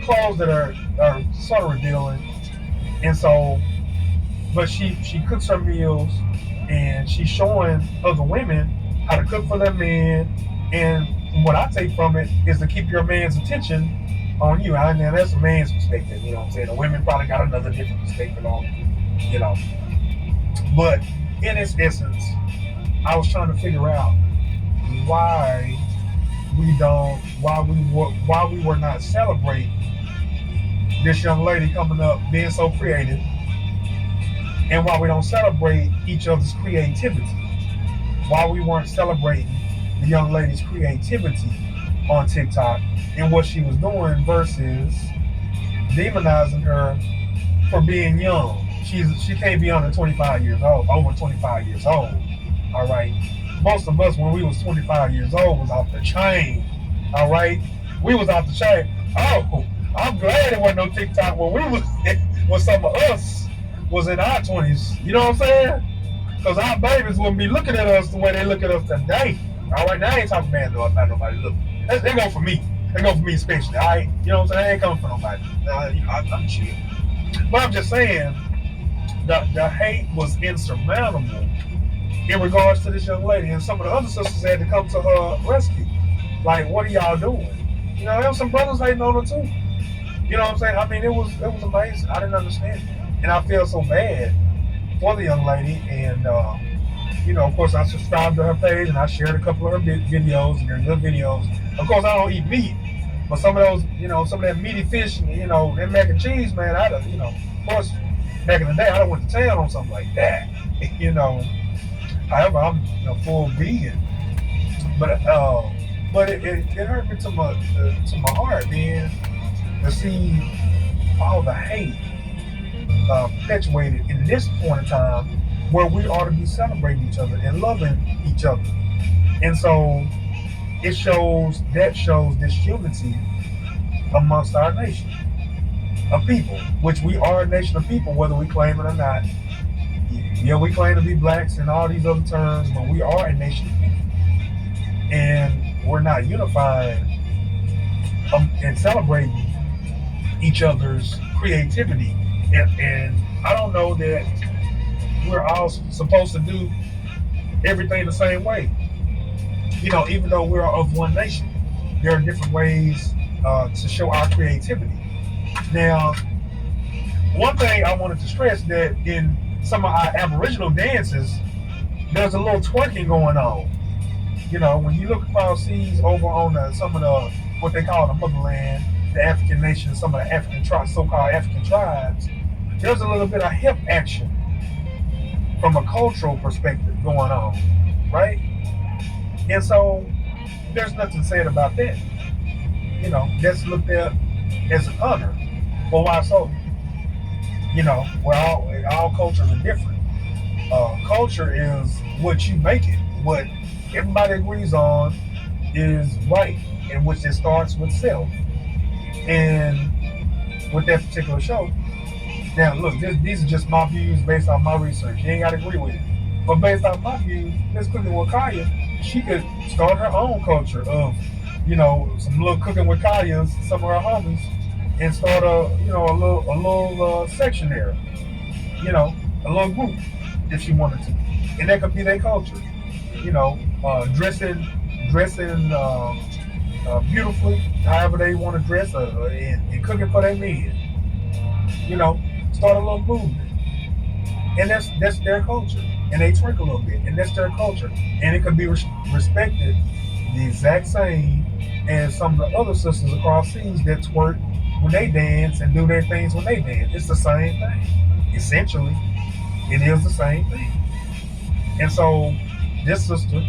Speaker 1: clothes that are sort of revealing. And so, but she cooks her meals, and she's showing other women how to cook for their men. And what I take from it is to keep your man's attention on you. And that's a man's perspective, you know what I'm saying? The women probably got another different perspective on it, you know. But in its essence, I was trying to figure out why why we were not celebrating this young lady coming up being so creative, and why we don't celebrate each other's creativity. Why we weren't celebrating the young lady's creativity on TikTok and what she was doing versus demonizing her for being young. She can't be under 25 years old, over 25 years old. All right. Most of us when we was 25 years old was off the chain. All right. We was off the chain. Oh, I'm glad it wasn't no TikTok when we was when some of us was in our 20s. You know what I'm saying? Because our babies wouldn't be looking at us the way they look at us today. All right, now I ain't talking bad about nobody. Look, they go for me. They go for me especially. All right, you know what I'm saying? They ain't coming for nobody. You know, I'm chill. But I'm just saying, the hate was insurmountable in regards to this young lady, and some of the other sisters had to come to her rescue. Like, what are y'all doing? You know, there was some brothers hating on her too. You know what I'm saying? I mean, it was amazing. I didn't understand it, and I feel so bad for the young lady. And you know, of course, I subscribed to her page and I shared a couple of her videos, and they're good videos. Of course, I don't eat meat, but some of those, you know, some of that meaty fish, you know, that mac and cheese, man, you know, of course, back in the day, I done went to town on something like that, you know. However, I'm a full vegan, but it hurt me to my heart, man, to see all the hate perpetuated in this point in time where we ought to be celebrating each other and loving each other. And so that shows this unity amongst our nation of people, which we are a nation of people, whether we claim it or not. Yeah, we claim to be blacks and all these other terms, but we are a nation of people. And we're not unifying and celebrating each other's creativity. And I don't know that we're all supposed to do everything the same way. You know, even though we're of one nation, there are different ways to show our creativity. Now, one thing I wanted to stress that in some of our Aboriginal dances, there's a little twerking going on. You know, when you look across seas over on some of the, what they call the motherland, the African nations, some of the African so-called African tribes, there's a little bit of hip action from a cultural perspective going on, right? And so there's nothing said about that. You know, that's looked at as an honor. Well, why so? You know, all cultures are different. Culture is what you make it. What everybody agrees on is right, in which it starts with self. And with that particular show, now look, these are just my views based on my research. You ain't got to agree with it. But based on my views, Miss Cooking with Kaya, she could start her own culture of, you know, some little cooking with Kaya's, some of her homies, and start a little section there, you know, a little group if she wanted to, and that could be their culture, you know, dressing beautifully, however they want to dress, and cooking for their men, you know, start a little movement, and that's their culture, and they twerk a little bit, and that's their culture, and it could be respected the exact same as some of the other sisters across seas that twerk when they dance and do their things when they dance. It's the same thing. Essentially, it is the same thing. And so this sister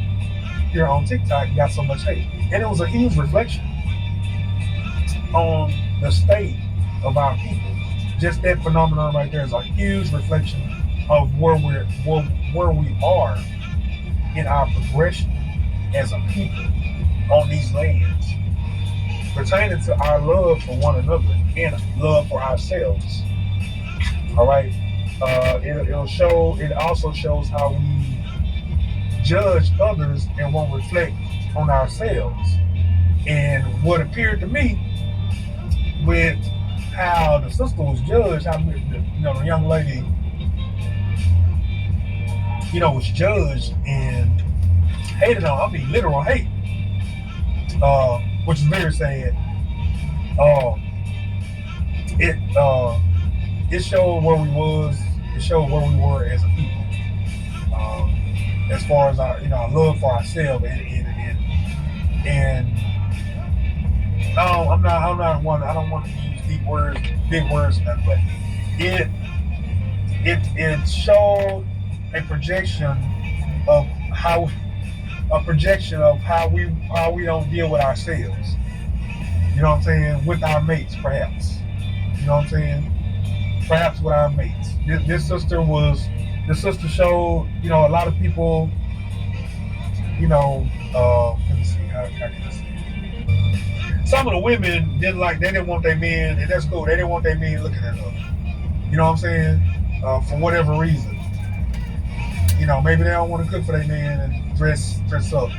Speaker 1: here on TikTok got so much hate. And it was a huge reflection on the state of our people. Just that phenomenon right there is a huge reflection of where we are in our progression as a people on these lands, pertaining to our love for one another and love for ourselves. All right. It also shows how we judge others and won't reflect on ourselves. And what appeared to me with how the sister was judged, how the young lady, was judged and hated on. I mean, literal hate, which is very sad. It it showed where we was. It showed where we were as a people, as far as our our love for ourselves and I'm not one. I don't want to use big words, but it it showed a projection of how we don't deal with ourselves. You know what I'm saying? With our mates, perhaps. You know what I'm saying? Perhaps with our mates. This sister showed, a lot of people, let me see, how can I say it? Some of the women they didn't want their men, and that's cool, they didn't want their men looking at them. You know what I'm saying? For whatever reason. Maybe they don't want to cook for their man and dress up.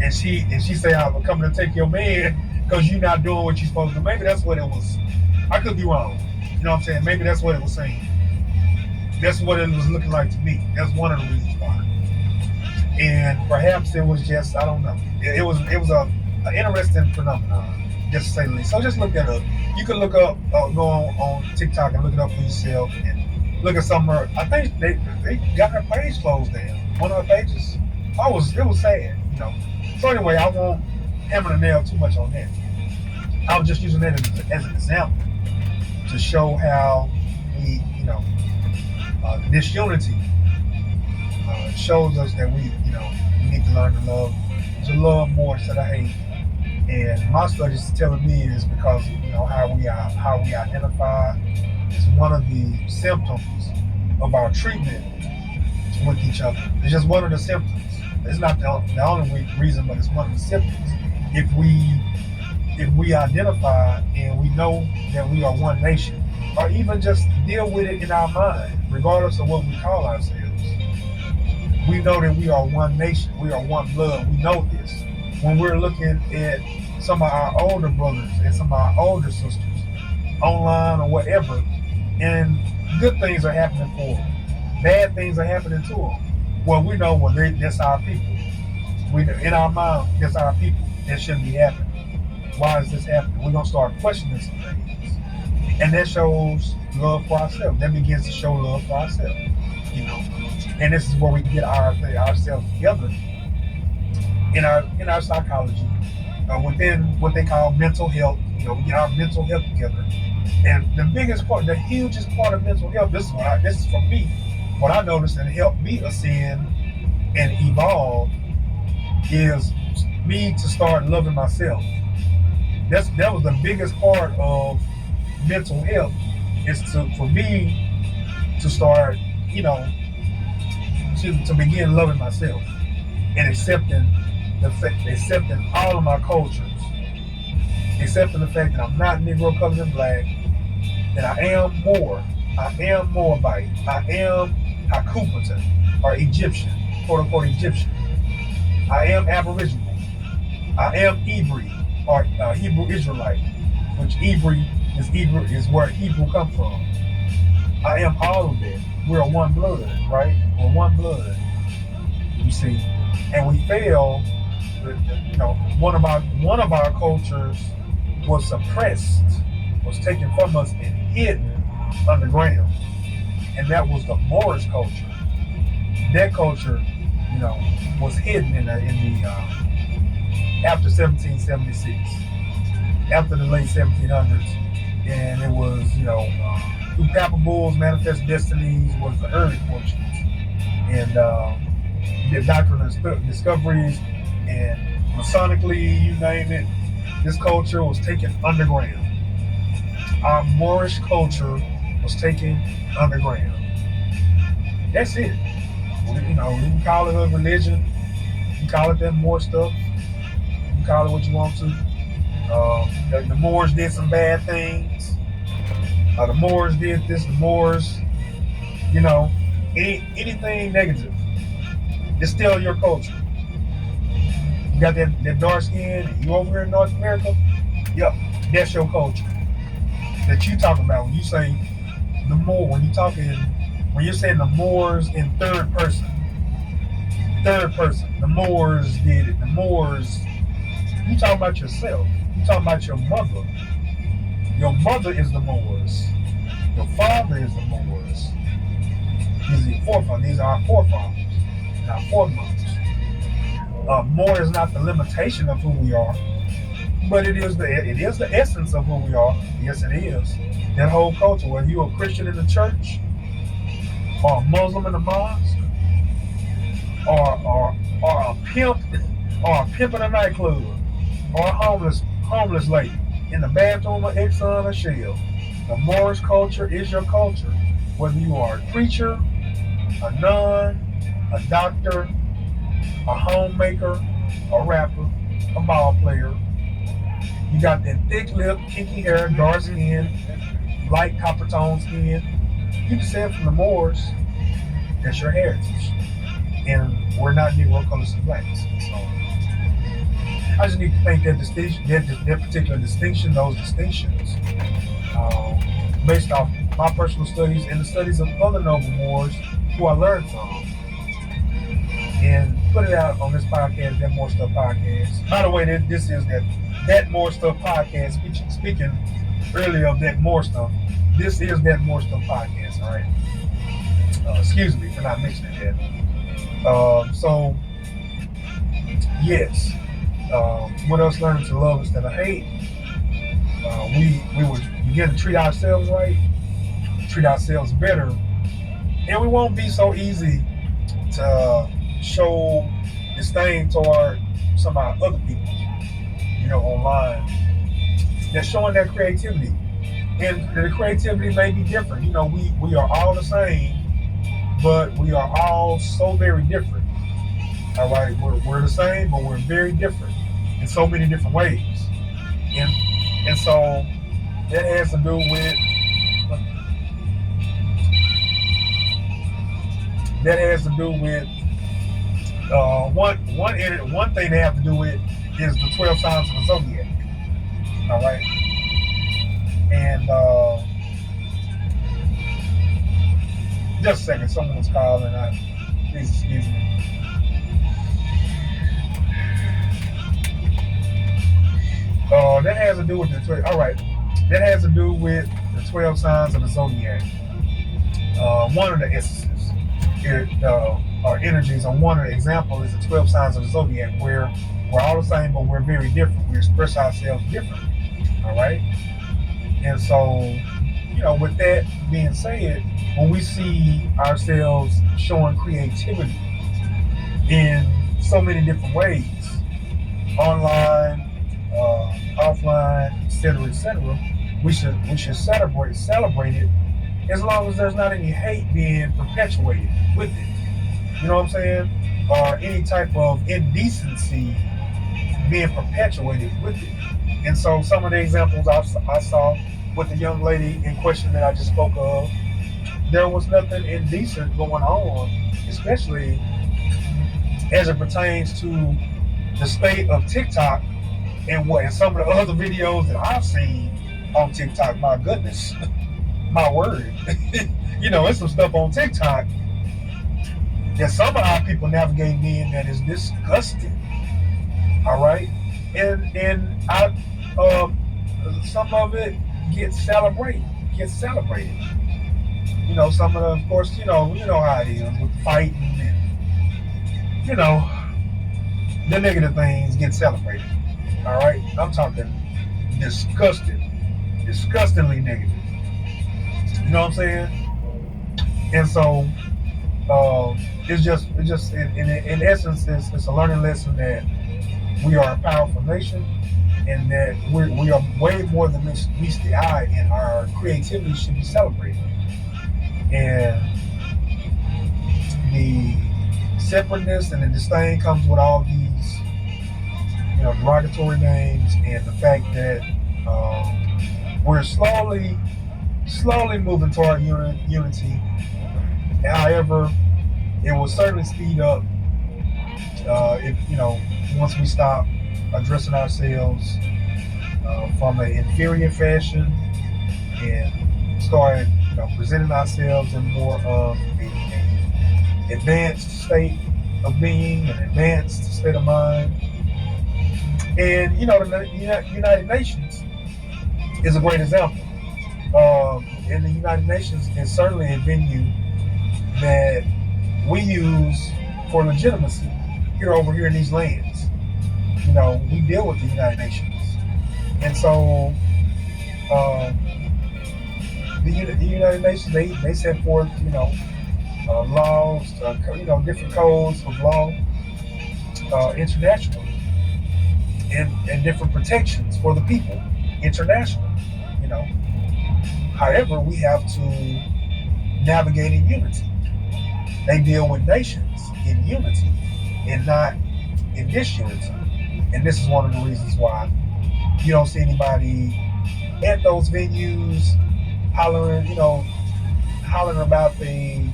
Speaker 1: And she say, I'm coming to take your man because you're not doing what you're supposed to do. Maybe that's what it was. I could be wrong. You know what I'm saying? Maybe that's what it was saying. That's what it was looking like to me. That's one of the reasons why. And perhaps it was just, I don't know. It was an interesting phenomenon, just to say the least. So just look that up. You can look up, go on TikTok and look it up for yourself and look at some of her. I think they got her page closed down. One of her pages. It was sad, So anyway, I won't hammer the nail too much on that. I was just using that as an example to show how we, the disunity shows us that we need to learn to love more instead of hate. And my studies telling me is because how we identify is one of the symptoms of our treatment with each other. It's just one of the symptoms. It's not the only reason, but it's one of the symptoms. If we identify and we know that we are one nation, or even just deal with it in our mind, regardless of what we call ourselves, we know that we are one nation, we are one blood. We know this. When we're looking at some of our older brothers and some of our older sisters, online or whatever, and good things are happening for them, bad things are happening to them. Well, we know that's our people. In our mind, that's our people. That shouldn't be happening. Why is this happening? We're gonna start questioning some things, and that shows love for ourselves. That begins to show love for ourselves. And this is where we get ourselves together in our psychology, within what they call mental health. We get our mental health together. And the hugest part of mental health, this is for me, what I noticed and helped me ascend and evolve is me to start loving myself. That was the biggest part of mental health, is for me to start, to begin loving myself and accepting all of my cultures, accepting the fact that I'm not Negro, colored, and black, that I am Moabite, I am Hakupaton, or Egyptian, quote unquote Egyptian. I am Aboriginal. I am Hebrew, or Hebrew Israelite, which Hebrew is where Hebrew come from. I am all of that. We're one blood, right? We're one blood. You see, and we fail. One of our cultures was suppressed, was taken from us and hidden underground, and that was the Mauris culture. That culture, was hidden in the after 1776, after the late 1700s, and it was through Papa Bull's Manifest Destinies was the early portions, and the doctrine of discoveries, and Masonically, you name it, this culture was taken underground. Our Moorish culture was taken underground. That's it. You can call it a religion, you can call it that more stuff, you can call it what you want to. The Moors did some bad things. The Moors did this, the Moors, anything negative. It's still your culture. You got that dark skin, you over here in North America, yep, that's your culture. That you talking about when you say the Moor, when you're saying the Moors in third person. third person. The Moors did it. The Moors. You talking about yourself. You talking about your mother. Your mother is the Moors. Your father is the Moors. These are your forefathers. These are our forefathers and our foremothers. Moor is not the limitation of who we are, but it is the essence of who we are. Yes, it is. That whole culture, whether you're a Christian in the church, or a Muslim in the mosque, or a pimp, or a pimp in a nightclub, or a homeless lady in the bathroom of Exxon or Shell. The Moorish culture is your culture. Whether you are a preacher, a nun, a doctor, a homemaker, a rapper, a ball player. You got that thick lip, kinky hair, dark skin, light copper tone skin. You descend from the Moors. That's your heritage. And we're not Negro, colors, and blacks. So I just need to make that distinction, that particular distinction, those distinctions, based off my personal studies and the studies of other noble Moors who I learned from. And put it out on this podcast, That More Stuff podcast. By the way, this is that More Stuff podcast. Speaking earlier of That More Stuff, this is That More Stuff podcast. All right. Excuse me for not mentioning that. So yes, what else? Learning to love instead of hate. We would begin to treat ourselves right, treat ourselves better, and we won't be so easy to show disdain toward some of our other people, online. They're showing their creativity. And the creativity may be different. We are all the same, but we are all so very different. All right, we're the same, but we're very different in so many different ways. And so that has to do with one thing they have to do with is the 12 signs of the zodiac. All right, and just a second, someone's calling. Please excuse me. That has to do with the 12. All right, that has to do with the 12 signs of the zodiac. One of the essences, or energies, or one of the examples is the 12 signs of the zodiac, where we're all the same, but we're very different. We express ourselves differently. All right, and so with that being said, when we see ourselves showing creativity in so many different ways, online, offline, etc., we should celebrate it, as long as there's not any hate being perpetuated with it. You know what I'm saying? Or any type of indecency being perpetuated with it. And so some of the examples I saw with the young lady in question that I just spoke of, there was nothing indecent going on, especially as it pertains to the state of TikTok and some of the other videos that I've seen on TikTok. My goodness, my word. There's some stuff on TikTok that some of our people navigate in that is disgusting. All right, and some of it gets celebrated. Some of course, you know how it is with fighting and the negative things get celebrated. All right, I'm talking disgustingly negative. You know what I'm saying? And so it's just in essence, it's a learning lesson that we are a powerful nation, and that we are way more than meets the eye, and our creativity should be celebrated. And the separateness and the disdain comes with all these, derogatory names, and the fact that we're slowly moving toward unity. However, it will certainly speed up if once we stop addressing ourselves from an inferior fashion and start presenting ourselves in more of a advanced state, of being, an advanced state of mind. And the United Nations is a great example. And the United Nations is certainly a venue that we use for legitimacy over here in these lands. We deal with the United Nations, and so the United Nations they set forth laws, different codes of law internationally, and different protections for the people internationally. However, we have to navigate in unity. They deal with nations in unity and not in disunity. And this is one of the reasons why you don't see anybody at those venues hollering about the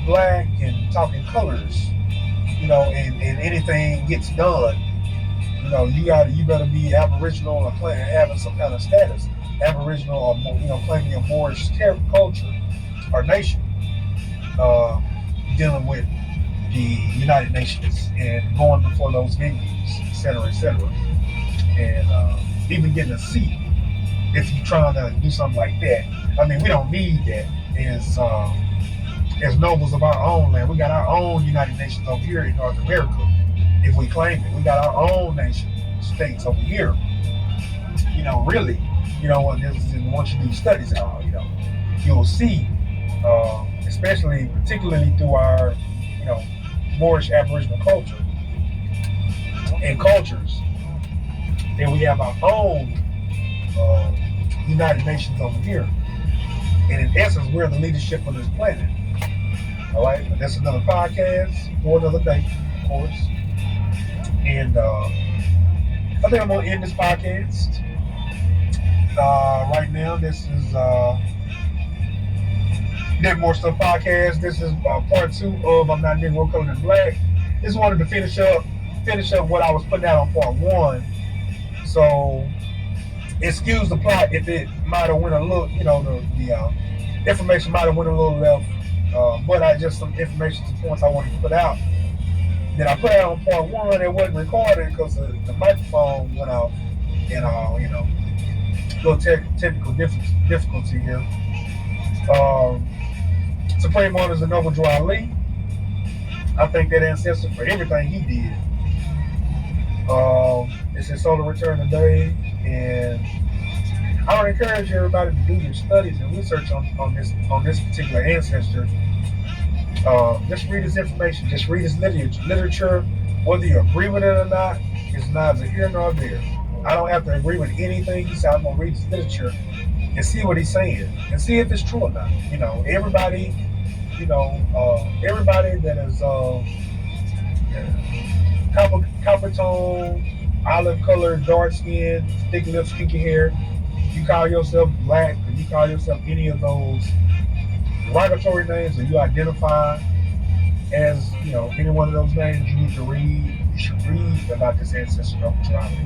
Speaker 1: black and talking colors, and anything gets done. You better be Aboriginal or having some kind of status, Aboriginal or claiming a Mauris culture or nation, dealing with the United Nations and going before those venues, et cetera, and even getting a seat if you're trying to do something like that. I mean, we don't need that as nobles of our own land. We got our own United Nations over here in North America. If we claim it, we got our own nation states over here. Really, once you do studies out, you'll see, particularly through our, Moorish Aboriginal culture and cultures, that we have our own United Nations over here. And in essence, we're the leadership of this planet. All right, but that's another podcast for another day, of course. And I think I'm gonna end this podcast right now. This is Net More Stuff podcast. This is part 2 of I'm Not Negro, Colored and Black. Just wanted to finish up what I was putting out on part 1. So excuse the plot if it might have went a little, the information might have went a little left. But I just some information, some points I wanted to put out. Then I put out on part 1. It wasn't recorded because the microphone went out, and little technical difficulty here. Supreme Honors the Noble I.S.L.A.M. I thank that ancestor for everything he did. It's his solar return today, and I would encourage everybody to do your studies and research on this particular ancestor. Just read his information. Just read his literature. Whether you agree with it or not, it's neither here nor there. I don't have to agree with anything he said. I'm gonna read his literature and see what he's saying and see if it's true or not. Everybody, everybody that is copper tone, olive color, dark skin, thick lips, kinky hair. You call yourself black, or you call yourself any of those derogatory names, or you identify as any one of those names, you should read about this ancestor of Toronto.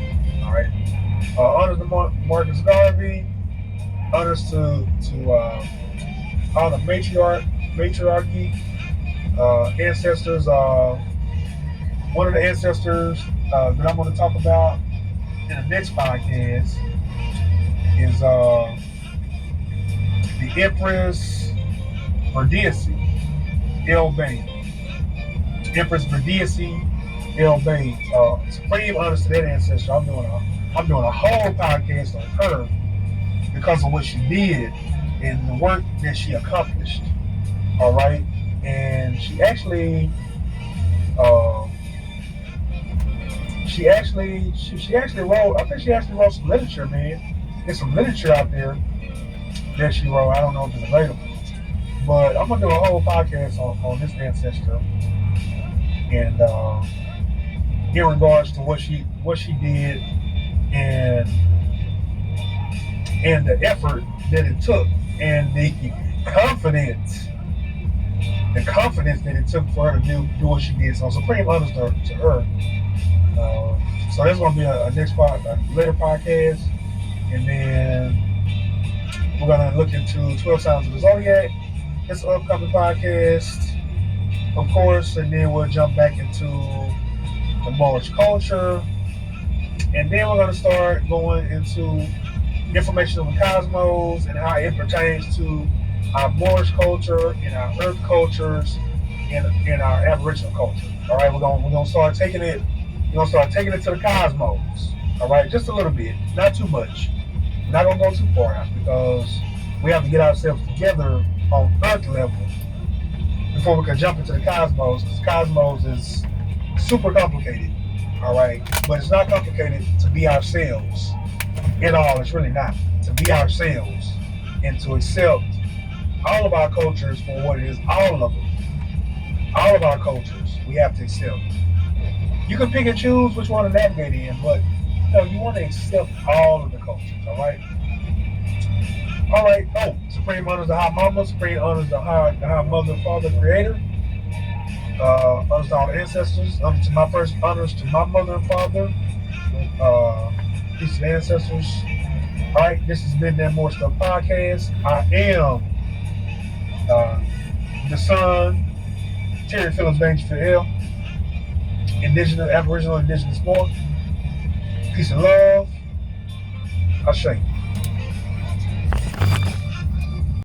Speaker 1: All right. Honors to Marcus Garvey. Honors to all the matriarchy ancestors. One of the ancestors that I'm going to talk about in the next podcast is the Empress Verdiesi L. Empress Verdiesi L. Supreme honors to that ancestor. I'm doing a whole podcast on her because of what she did and the work that she accomplished. All right, and she actually wrote. I think she actually wrote some literature, man. There's some literature out there that she wrote. I don't know if it's available, but I'm gonna do a whole podcast on this ancestor and in regards to what she did and the effort that it took and the confidence that it took for her to do what she did. So supreme honors to her. So that's going to be a later podcast, and then we're going to look into 12 signs of the zodiac. This upcoming podcast, of course, and then we'll jump back into the Mauris culture, and then we're going to start going into information on the cosmos and how it pertains to our Moorish culture and our Earth cultures and our Aboriginal culture. All right, we're gonna start taking it. We're gonna start taking it to the cosmos. All right, just a little bit, not too much. We're not gonna go too far out because we have to get ourselves together on Earth level before we can jump into the cosmos. Because cosmos is super complicated. All right, but it's not complicated to be ourselves at all. It's really not to be ourselves and to accept all of our cultures for what it is. All of them, all of our cultures, we have to accept. You can pick and choose which one to navigate in, but you want to accept all of the cultures. All right. All right. Oh, supreme honors the High Mama, supreme honors the High Mother, Father, Creator. Honors to all the ancestors. Honors to my first honors to my mother and father. Peace to the ancestors. All right. This has been that More Stuff podcast. I am the son, Terry Phillips Dangerfield L. Indigenous, Aboriginal, Indigenous born. Peace and love. I shake.